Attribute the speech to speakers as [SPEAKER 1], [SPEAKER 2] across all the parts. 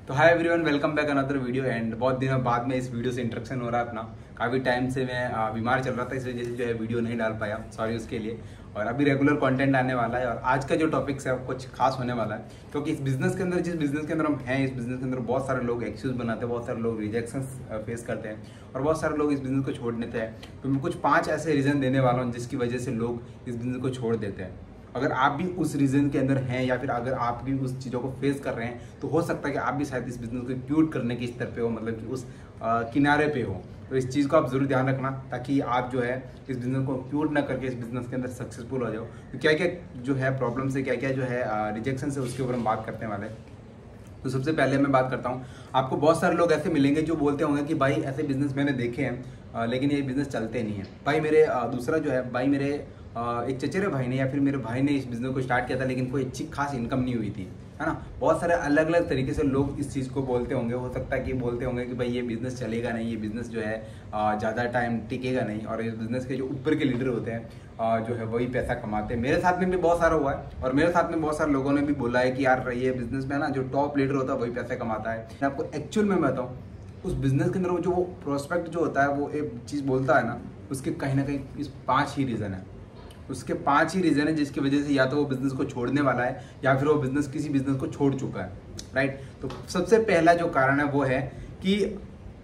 [SPEAKER 1] तो hi everyone, welcome back another video. And बहुत दिनों बाद में इस वीडियो से इंट्रोडक्शन हो रहा है अपना। काफ़ी टाइम से मैं बीमार चल रहा था, इस वजह से जो है वीडियो नहीं डाल पाया, सॉरी उसके लिए। और अभी रेगुलर कंटेंट आने वाला है। और आज का जो टॉपिक्स है कुछ खास होने वाला है, क्योंकि इस बिजनेस के अंदर, जिस बिजनेस के अंदर हम हैं, इस बिजनेस के अंदर बहुत सारे लोग एक्सक्यूज बनाते हैं, बहुत सारे लोग रिजेक्शन फेस करते हैं और बहुत सारे लोग इस बिजनेस को छोड़ देते हैं। तो मैं कुछ 5 ऐसे रीज़न देने वाला हूँ जिसकी वजह से लोग इस बिजनेस को छोड़ देते हैं। अगर आप भी उस रीजन के अंदर हैं या फिर अगर आप भी उस चीज़ों को फेस कर रहे हैं, तो हो सकता है कि आप भी शायद इस बिजनेस को क्यूट करने की स्तर पे हो, मतलब कि उस किनारे पे हो। तो इस चीज़ को आप जरूर ध्यान रखना, ताकि आप जो है इस बिजनेस को क्यूट ना करके इस बिजनेस के अंदर सक्सेसफुल हो जाओ। तो क्या क्या जो है प्रॉब्लम से, क्या क्या जो है रिजेक्शन से, उसके ऊपर हम बात करने वाले हैं। तो सबसे पहले मैं बात करता हूँ, आपको बहुत सारे लोग ऐसे मिलेंगे जो बोलते होंगे कि भाई ऐसे बिजनेस मैंने देखे हैं लेकिन ये बिजनेस चलते नहीं है। भाई मेरे दूसरा जो है, भाई मेरे एक चचेरे भाई ने या फिर मेरे भाई ने इस बिजनेस को स्टार्ट किया था लेकिन कोई अच्छी खास इनकम नहीं हुई थी, है ना। बहुत सारे अलग अलग तरीके से लोग इस चीज़ को बोलते होंगे। हो सकता है कि बोलते होंगे कि भाई ये बिजनेस चलेगा नहीं, ये बिजनेस जो है ज़्यादा टाइम टिकेगा नहीं। और इस बिजनेस के जो ऊपर के लीडर होते हैं जो है वही पैसा कमाते हैं। मेरे साथ में भी बहुत सारा हुआ है और मेरे साथ में बहुत सारे लोगों ने भी बोला है कि यार ये बिजनेस में ना जो टॉप लीडर होता है वही पैसा कमाता है। मैं आपको एक्चुअल में बताऊँ, उस बिजनेस के अंदर वो जो प्रोस्पेक्ट जो होता है, वो एक चीज़ बोलता है ना, उसके कहीं ना कहीं इस 5 ही रीज़न है। उसके 5 ही रीज़न है जिसकी वजह से या तो वो बिजनेस को छोड़ने वाला है या फिर वो बिजनेस किसी बिजनेस को छोड़ चुका है, राइट। तो सबसे पहला जो कारण है वो है कि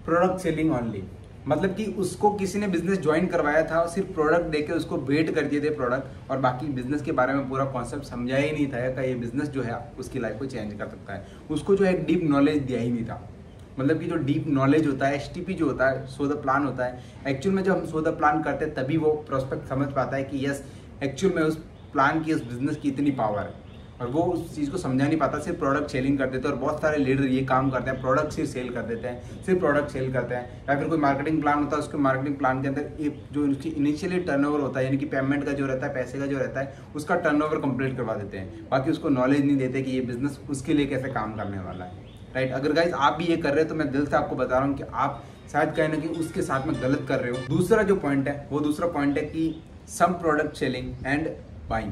[SPEAKER 1] प्रोडक्ट सेलिंग ऑनली। मतलब कि उसको किसी ने बिजनेस ज्वाइन करवाया था और सिर्फ प्रोडक्ट देके उसको वेट कर दिए थे प्रोडक्ट, और बाकी बिजनेस के बारे में पूरा कॉन्सेप्ट समझाया ही नहीं था कि ये बिजनेस जो है उसकी लाइफ को चेंज कर सकता है। उसको जो है डीप नॉलेज दिया ही नहीं था। मतलब कि जो डीप नॉलेज होता है, एसटीपी जो होता है, सो द प्लान होता है। एक्चुअल में जब हम सो द प्लान करते हैं तभी वो प्रोस्पेक्ट समझ पाता है कि यस, एक्चुअल में उस प्लान की, उस बिजनेस की इतनी पावर है। और वो उस चीज़ को समझा नहीं पाता, सिर्फ प्रोडक्ट सेलिंग कर देते हैं। और बहुत सारे लीडर ये काम करते हैं, प्रोडक्ट सिर्फ सेल कर देते हैं, सिर्फ प्रोडक्ट सेल करते हैं। या फिर कोई मार्केटिंग प्लान होता है, उसके मार्केटिंग प्लान के अंदर एक जो उसकी इनिशियली टर्नओवर होता है, यानी कि पेमेंट का जो रहता है, पैसे का जो रहता है, उसका टर्नओवर कंप्लीट करवा देते हैं। बाकी उसको नॉलेज नहीं देते कि ये बिजनेस उसके लिए कैसे काम करने वाला है, राइट। अगर गाइस आप भी ये कर रहे हो तो मैं दिल से आपको बता रहा हूँ कि आप शायद कहीं ना कहीं उसके साथ में गलत कर रहे हो। दूसरा जो पॉइंट है, वो दूसरा पॉइंट है कि some product selling and buying.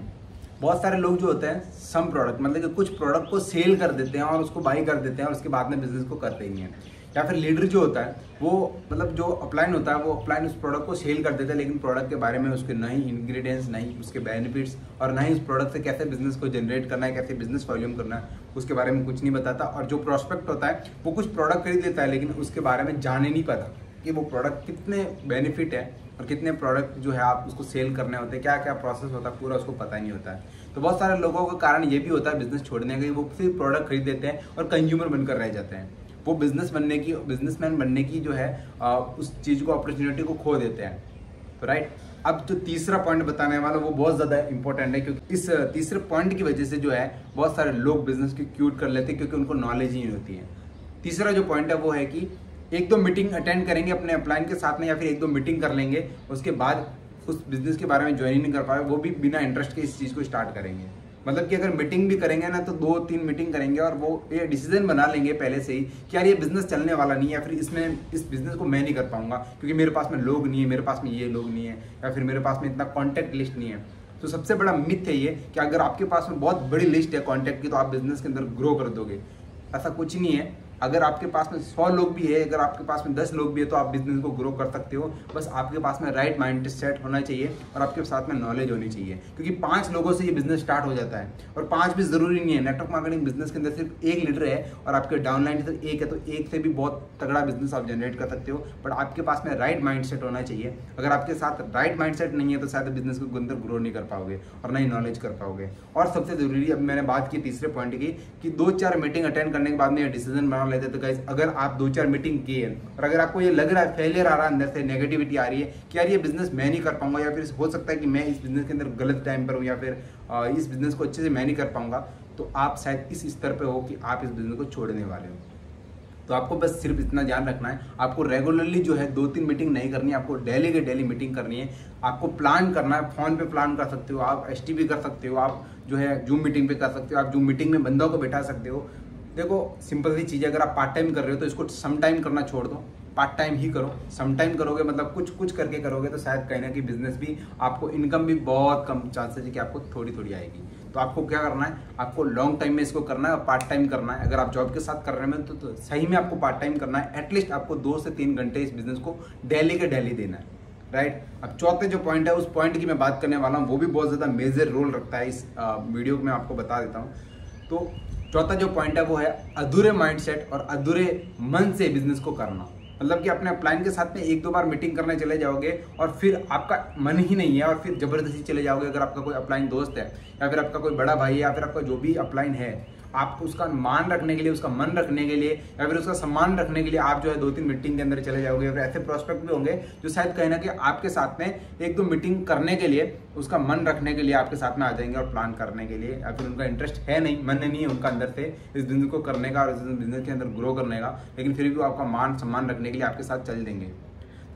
[SPEAKER 1] बहुत सारे लोग जो होते हैं, सम प्रोडक्ट मतलब कि कुछ प्रोडक्ट को सेल कर देते हैं और उसको बाई कर देते हैं और उसके बाद में बिजनेस को करते ही नहीं है। या फिर लीडर जो होता है वो, मतलब जो अपलाइन होता है, वो अपलाइन उस प्रोडक्ट को सेल कर देता है लेकिन प्रोडक्ट के बारे में उसके ना ही इंग्रेडिएंट्स, ना ही उसके बेनिफिट्स और ना ही उस प्रोडक्ट से कैसे बिजनेस को जनरेट करना है, कैसे बिजनेस वॉल्यूम करना है, उसके बारे में कुछ नहीं बताता। और जो प्रोस्पेक्ट होता है वो कुछ प्रोडक्ट खरीद लेता है लेकिन उसके बारे में जान ही नहीं पाता कि वो प्रोडक्ट कितने बेनिफिट है और कितने प्रोडक्ट जो है आप उसको सेल करने होते हैं, क्या क्या प्रोसेस होता है, पूरा उसको पता ही नहीं होता है। तो बहुत सारे लोगों का कारण ये भी होता है बिजनेस छोड़ने का, वो सिर्फ प्रोडक्ट खरीद देते हैं और कंज्यूमर बनकर रह जाते हैं। वो बिजनेसमैन बनने की जो है उस चीज़ को, अपॉर्चुनिटी को खो देते हैं। तो राइट, अब जो तीसरा पॉइंट बताने वाला वो बहुत ज़्यादा इंपॉर्टेंट है, क्योंकि इस तीसरे पॉइंट की वजह से जो है बहुत सारे लोग बिजनेस को क्यूट कर लेते हैं क्योंकि उनको नॉलेज ही नहीं होती है। तीसरा जो पॉइंट है वो है कि 1-2 मीटिंग अटेंड करेंगे अपने अपलाइन के साथ में, या फिर 1-2 मीटिंग कर लेंगे, उसके बाद उस बिजनेस के बारे में ज्वाइन ही नहीं कर पाए, वो भी बिना इंटरेस्ट के इस चीज़ को स्टार्ट करेंगे। मतलब कि अगर मीटिंग भी करेंगे ना तो 2-3 मीटिंग करेंगे और वो ये डिसीजन बना लेंगे पहले से ही कि यार ये बिजनेस चलने वाला नहीं है, या फिर इस बिजनेस को मैं नहीं कर पाऊंगा क्योंकि मेरे पास में लोग नहीं है, मेरे पास में ये लोग नहीं है, या फिर मेरे पास में इतना कॉन्टैक्ट लिस्ट नहीं है। तो सबसे बड़ा मिथ है ये कि अगर आपके पास में बहुत बड़ी लिस्ट है कॉन्टैक्ट की तो आप बिजनेस के अंदर ग्रो कर दोगे। ऐसा कुछ नहीं है। अगर आपके पास में 100 लोग भी है, अगर आपके पास में 10 लोग भी है, तो आप बिजनेस को ग्रो कर सकते हो। बस आपके पास में राइट माइंड सेट होना चाहिए और आपके साथ में नॉलेज होनी चाहिए, क्योंकि 5 लोगों से ये बिजनेस स्टार्ट हो जाता है। और 5 भी जरूरी नहीं है। नेटवर्क मार्केटिंग बिजनेस के अंदर सिर्फ एक लीडर है और आपके डाउनलाइन सिर्फ एक है, तो एक से भी बहुत तगड़ा बिजनेस आप जनरेट कर सकते हो। बट आपके पास में राइट माइंड सेट होना चाहिए। अगर आपके साथ राइट माइंड सेट नहीं है तो शायद बिजनेस को अंदर ग्रो नहीं कर पाओगे और ना ही नॉलेज कर पाओगे। और सबसे जरूरी, अब मैंने बात की तीसरे पॉइंट की, कि 2-4 मीटिंग अटेंड करने के बाद में डिसीजन बना लेते। तो गाइस, अगर आप 2-4 मीटिंग की है और अगर आपको ये लग रहा है, फेलियर आ रहा है, अंदर से नेगेटिविटी आ रही है कि यार ये बिजनेस मैं नहीं कर पाऊंगा, या फिर हो सकता है कि मैं इस बिजनेस के अंदर गलत टाइम पर हूँ, या फिर इस बिजनेस को अच्छे से मैं नहीं कर पाऊंगा, तो आप शायद इस स्तर पे हो कि आप इस बिजनेस को छोड़ने वाले हो। तो आपको बस सिर्फ इतना ध्यान रखना है, आपको रेगुलरली जो है 2-3 मीटिंग नहीं करनी है, आपको डेली के डेली मीटिंग करनी है। आपको प्लान करना है, फोन पे प्लान कर सकते हो, आप एसटीपी कर सकते हो, आप जो है जूम मीटिंग पे कर सकते हो, आप जूम मीटिंग में बंदों को बैठा सकते हो। देखो सिंपल सी चीज़ है, अगर आप पार्ट टाइम कर रहे हो तो इसको सम टाइम करना छोड़ दो, पार्ट टाइम ही करो। सम टाइम करोगे मतलब कुछ कुछ करके करोगे तो शायद कहीं ना कहीं बिजनेस भी आपको इनकम भी बहुत कम चांसेस है कि आपको थोड़ी थोड़ी आएगी। तो आपको क्या करना है, आपको लॉन्ग टाइम में इसको करना है और पार्ट टाइम करना है। अगर आप जॉब के साथ कर रहे हैं तो सही में आपको पार्ट टाइम करना है। एटलीस्ट आपको 2 से 3 घंटे इस बिजनेस को डेली के डेली देना है, राइट। अब चौथे जो पॉइंट है उस पॉइंट की मैं बात करने वाला हूँ, वो भी बहुत ज़्यादा मेजर रोल रखता है इस वीडियो में आपको बता देता हूँ। तो चौथा जो पॉइंट है वो है अधूरे माइंडसेट और अधूरे मन से बिजनेस को करना। मतलब कि अपने अपलाइन के साथ में 1-2 बार मीटिंग करने चले जाओगे और फिर आपका मन ही नहीं है और फिर जबरदस्ती चले जाओगे। अगर आपका कोई अपलाइन दोस्त है या फिर आपका कोई बड़ा भाई है या फिर आपका जो भी अपलाइन है, आप उसका मान रखने के लिए, उसका मन रखने के लिए या फिर उसका सम्मान रखने के लिए आप जो है 2-3 मीटिंग के अंदर चले जाओगे। और ऐसे प्रोस्पेक्ट भी होंगे जो शायद कहीं ना कहीं आपके साथ में 1-2 मीटिंग करने के लिए, उसका मन रखने के लिए आपके साथ में आ जाएंगे और प्लान करने के लिए, या फिर उनका इंटरेस्ट है नहीं, मन नहीं है उनका अंदर से इस बिजनेस को करने का और इस बिजनेस के अंदर ग्रो करने का, लेकिन फिर भी वो आपका मान सम्मान रखने के लिए आपके साथ चल देंगे।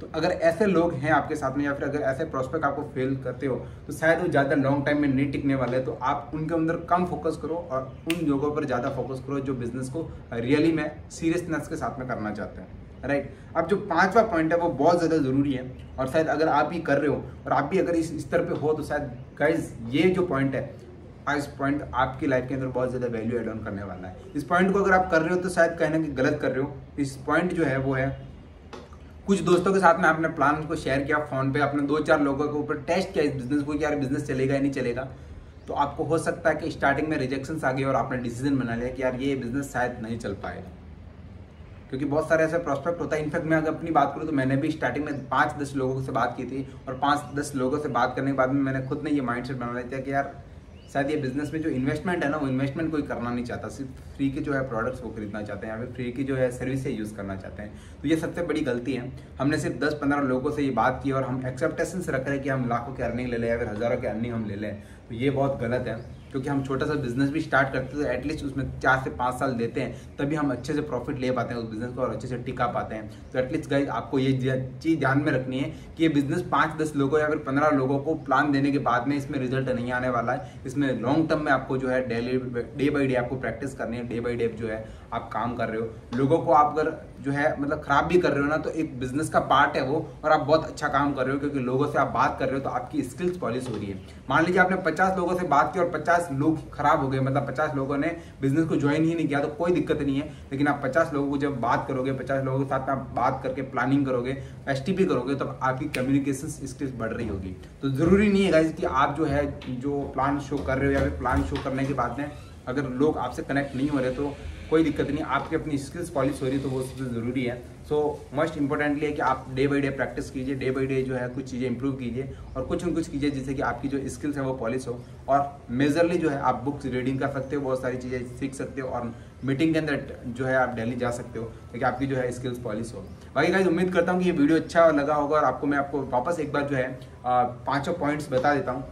[SPEAKER 1] तो अगर ऐसे लोग हैं आपके साथ में या फिर अगर ऐसे प्रोस्पेक्ट आपको फेल करते हो तो शायद वो ज़्यादा लॉन्ग टाइम में नहीं टिकने वाले। तो आप उनके अंदर कम फोकस करो और उन लोगों पर ज़्यादा फोकस करो जो बिजनेस को रियली में सीरियसनेस के साथ में करना चाहते हैं, राइट। अब जो 5वां पॉइंट है वो बहुत ज़्यादा ज़रूरी है और शायद अगर आप ही कर रहे हो और आप भी अगर इस स्तर पर हो तो शायद गाइज ये जो पॉइंट है, इस पॉइंट आपकी लाइफ के अंदर बहुत ज़्यादा वैल्यू एड ऑन करने वाला है। इस पॉइंट को अगर आप कर रहे हो तो शायद कहीं ना कहीं गलत कर रहे हो। इस पॉइंट जो है वो है, कुछ दोस्तों के साथ में आपने प्लान को शेयर किया फोन पे, आपने 2-4 लोगों के ऊपर टेस्ट किया इस बिजनेस को कि यार बिजनेस चलेगा या नहीं चलेगा। तो आपको हो सकता है कि स्टार्टिंग में रिजेक्शंस आ गए और आपने डिसीजन बना लिया कि यार ये बिजनेस शायद नहीं चल पाएगा, क्योंकि बहुत सारे ऐसे प्रोस्पेक्ट होता है। इनफैक्ट मैं अगर अपनी बात करूँ तो मैंने भी स्टार्टिंग में 5-10 लोगों से बात की थी और 5-10 लोगों से बात करने के बाद में मैंने खुद ने ये माइंडसेट बना लिया था कि यार शायद ये बिजनेस में जो इन्वेस्टमेंट है ना, वो इन्वेस्टमेंट कोई करना नहीं चाहता, सिर्फ फ्री के जो है प्रोडक्ट्स वो खरीदना चाहते हैं या फिर फ्री की जो है सर्विसेज यूज़ करना चाहते हैं। तो ये सबसे बड़ी गलती है। हमने सिर्फ 10-15 लोगों से ये बात की और हम एक्सेप्टेशंस रख रहे हैं कि हम लाखों की अर्निंग ले लें या फिर हज़ारों की अर्निंग हम ले लें, तो ये बहुत गलत है। क्योंकि हम छोटा सा बिजनेस भी स्टार्ट करते हैं तो एटलीस्ट उसमें 4 से 5 साल देते हैं, तभी हम अच्छे से प्रॉफिट ले पाते हैं उस बिजनेस को और अच्छे से टिका पाते हैं। तो एटलीस्ट गाइस आपको ये चीज़ ध्यान में रखनी है कि ये बिजनेस 5-10 लोगों या फिर 15 लोगों को प्लान देने के बाद में इसमें रिजल्ट नहीं आने वाला है। इसमें लॉन्ग टर्म में आपको जो है डेली डे बाई डे आपको प्रैक्टिस करनी है, डे बाई डे जो है आप काम कर रहे हो। लोगों को आप अगर जो है मतलब खराब भी कर रहे हो ना, तो एक बिजनेस का पार्ट है वो, और आप बहुत अच्छा काम कर रहे हो क्योंकि लोगों से आप बात कर रहे हो तो आपकी स्किल्स पॉलिश हो रही है। मान लीजिए आपने 50 लोगों से बात की और 50 लोग खराब हो गए, मतलब 50 लोगों ने बिजनेस को ज्वाइन ही नहीं किया, तो कोई दिक्कत नहीं है। लेकिन आप 50 लोगों को जब बात करोगे, 50 लोगों के साथ में आप बात करके प्लानिंग करोगे, एसटीपी करोगे, तो आपकी कम्युनिकेशन स्किल्स बढ़ रही होगी। तो जरूरी नहीं है गाइस कि आप जो है जो प्लान शो कर रहे हो या फिर प्लान शो करने के बाद में अगर लोग आपसे कनेक्ट नहीं हो रहे तो कोई दिक्कत नहीं, आपकी अपनी स्किल्स पॉलिश हो रही तो वो सबसे ज़रूरी है। सो मोस्ट इंपॉर्टेंटली है कि आप डे बाई डे प्रैक्टिस कीजिए, डे बाई डे जो है कुछ चीज़ें इंप्रूव कीजिए और कुछ न कुछ कीजिए जिससे कि आपकी जो स्किल्स है वो पॉलिश हो। और मेजरली जो है आप बुक्स रीडिंग कर सकते हो, बहुत सारी चीज़ें सीख सकते हो और मीटिंग के अंदर जो है आप डेली जा सकते हो ताकि आपकी जो है स्किल्स पॉलिश हो। बाकी गाइस उम्मीद करता हूँ कि ये वीडियो अच्छा लगा होगा और मैं आपको वापस एक बार जो है 5 पॉइंट्स बता देता हूँ।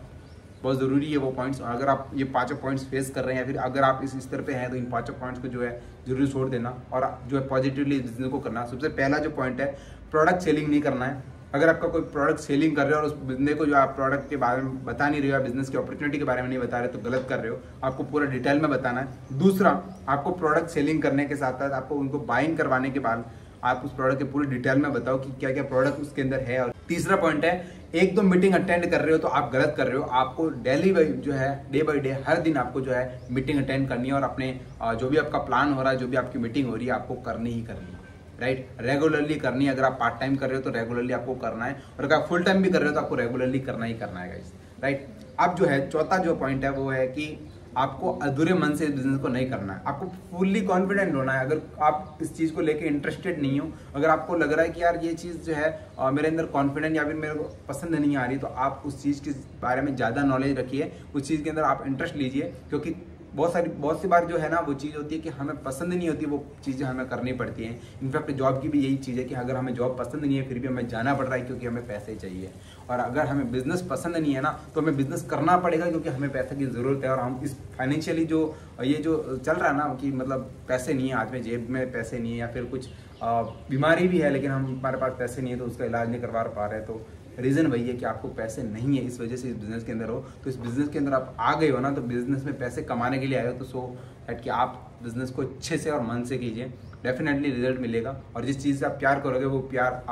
[SPEAKER 1] बहुत ज़रूरी है वो पॉइंट्स, और अगर आप ये 5 पॉइंट्स फेस कर रहे हैं या फिर अगर आप इस स्तर पे हैं तो इन 5 पॉइंट्स को जो है जरूर छोड़ देना और जो है पॉजिटिवली बिजनेस को करना। सबसे पहला जो पॉइंट है, प्रोडक्ट सेलिंग नहीं करना है। अगर आपका कोई प्रोडक्ट सेलिंग कर रहे हो और उस बिजनेस को जो आप प्रोडक्ट के बारे में बता नहीं रहे हो, बिजनेस की अपॉर्चुनिटी के बारे में नहीं बता रहे तो गलत कर रहे हो, आपको पूरा डिटेल में बताना है। दूसरा, आपको प्रोडक्ट सेलिंग करने के साथ साथ आपको उनको बाइंग करवाने के बाद आप उस प्रोडक्ट के पूरी डिटेल में बताओ कि क्या क्या प्रोडक्ट उसके अंदर है। और तीसरा पॉइंट है, 1-2 मीटिंग अटेंड कर रहे हो तो आप गलत कर रहे हो। आपको डेली जो है डे बाई डे हर दिन आपको जो है मीटिंग अटेंड करनी है और अपने जो भी आपका प्लान हो रहा है, जो भी आपकी मीटिंग हो रही है, आपको करनी ही करनी है, राइट। रेगुलरली करनी है। अगर आप पार्ट टाइम कर रहे हो तो रेगुलरली आपको करना है और अगर आप फुल टाइम भी कर रहे हो तो आपको रेगुलरली करना ही करना है गाइस, राइट। अब जो है चौथा जो पॉइंट है वो है कि आपको अधूरे मन से इस बिजनेस को नहीं करना है, आपको फुल्ली कॉन्फिडेंट होना है। अगर आप इस चीज़ को लेके इंटरेस्टेड नहीं हो, अगर आपको लग रहा है कि यार ये चीज़ जो है मेरे अंदर कॉन्फिडेंट या फिर मेरे को पसंद नहीं आ रही, तो आप उस चीज़ के बारे में ज़्यादा नॉलेज रखिए, उस चीज़ के अंदर आप इंटरेस्ट लीजिए। क्योंकि बहुत सी बार जो है ना वो चीज़ होती है कि हमें पसंद नहीं होती, वो चीज़ें हमें करनी पड़ती हैं। इनफैक्ट जॉब की भी यही चीज़ है कि अगर हमें जॉब पसंद नहीं है फिर भी हमें जाना पड़ रहा है क्योंकि हमें पैसे चाहिए। और अगर हमें बिजनेस पसंद नहीं है ना तो हमें बिजनेस करना पड़ेगा क्योंकि हमें पैसे की ज़रूरत है। और हम इस फाइनेंशियली जो ये जो चल रहा है ना कि मतलब पैसे नहीं है, आज में जेब में पैसे नहीं है या फिर कुछ बीमारी भी है लेकिन हमारे पास पैसे नहीं है तो उसका इलाज नहीं करवा पा रहे, तो रीज़न वही है कि आपको पैसे नहीं है, इस वजह से इस बिज़नेस के अंदर हो। तो इस बिज़नेस के अंदर आप आ गए हो ना, तो बिज़नेस में पैसे कमाने के लिए आए हो, तो सो दैट कि आप बिज़नेस को अच्छे से और मन से कीजिए, डेफिनेटली रिजल्ट मिलेगा। और जिस चीज़ से आप प्यार करोगे वो प्यार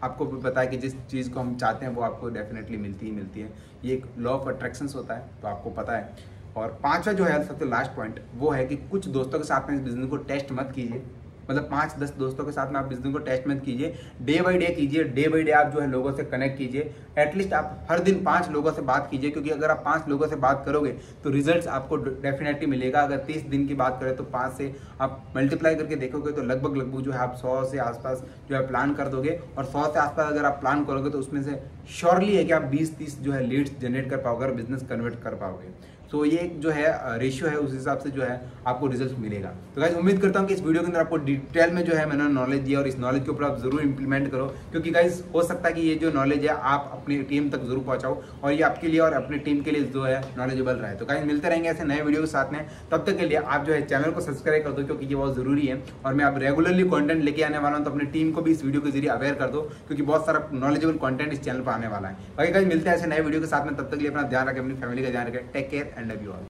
[SPEAKER 1] आपको भी पता है कि जिस चीज़ को हम चाहते हैं वो आपको डेफिनेटली मिलती ही मिलती है। ये एक लॉ ऑफ अट्रैक्शंस होता है, तो आपको पता है। और पांचवा जो है सबसे लास्ट पॉइंट वो है कि कुछ दोस्तों के साथ में इस बिजनेस को टेस्ट मत कीजिए। मतलब 5-10 दोस्तों के साथ में आप बिजनेस को टेस्ट मत कीजिए, डे बाई डे कीजिए। डे बाई डे आप जो है लोगों से कनेक्ट कीजिए। एटलीस्ट आप हर दिन 5 लोगों से बात कीजिए, क्योंकि अगर आप 5 लोगों से बात करोगे तो रिजल्ट्स आपको डेफिनेटली मिलेगा। अगर 30 दिन की बात करें तो 5 से आप मल्टीप्लाई करके देखोगे तो लगभग जो है आप 100 से आसपास जो है प्लान कर दोगे। और 100 से आसपास अगर आप प्लान करोगे तो उसमें से श्योरली है कि आप 20-30 जो है लीड्स जनरेट कर पाओगे और बिजनेस कन्वर्ट कर पाओगे। तो ये जो है रेशियो है, उस हिसाब से जो है आपको रिजल्ट मिलेगा। तो गाइस उम्मीद करता हूँ कि इस वीडियो के अंदर आपको डिटेल में जो है मैंने नॉलेज दिया, और इस नॉलेज के ऊपर आप जरूर इंप्लीमेंट करो, क्योंकि गाइस हो सकता है कि ये जो नॉलेज है आप अपनी टीम तक जरूर पहुंचाओ और ये आपके लिए और अपनी टीम के लिए जो है नॉलेजेबल रहे। तो गाइस मिलते रहेंगे ऐसे नए वीडियो के साथ में, तब तक के लिए आप जो है चैनल को सब्सक्राइब कर दो, क्योंकि ये बहुत जरूरी है। और मैं अब रेगुलरली कंटेंट लेके आने वाला हूँ, तो अपनी टीम को भी इस वीडियो के जरिए अवेयर कर दो, क्योंकि बहुत सारा नॉलेजेबल कंटेंट इस चैनल पर आने वाला है। बाकी गाइस मिलते हैं ऐसे नए वीडियो के साथ में, तब तक के लिए अपना ध्यान रखें, अपनी फैमिली का ध्यान रखें। Take care and love you all.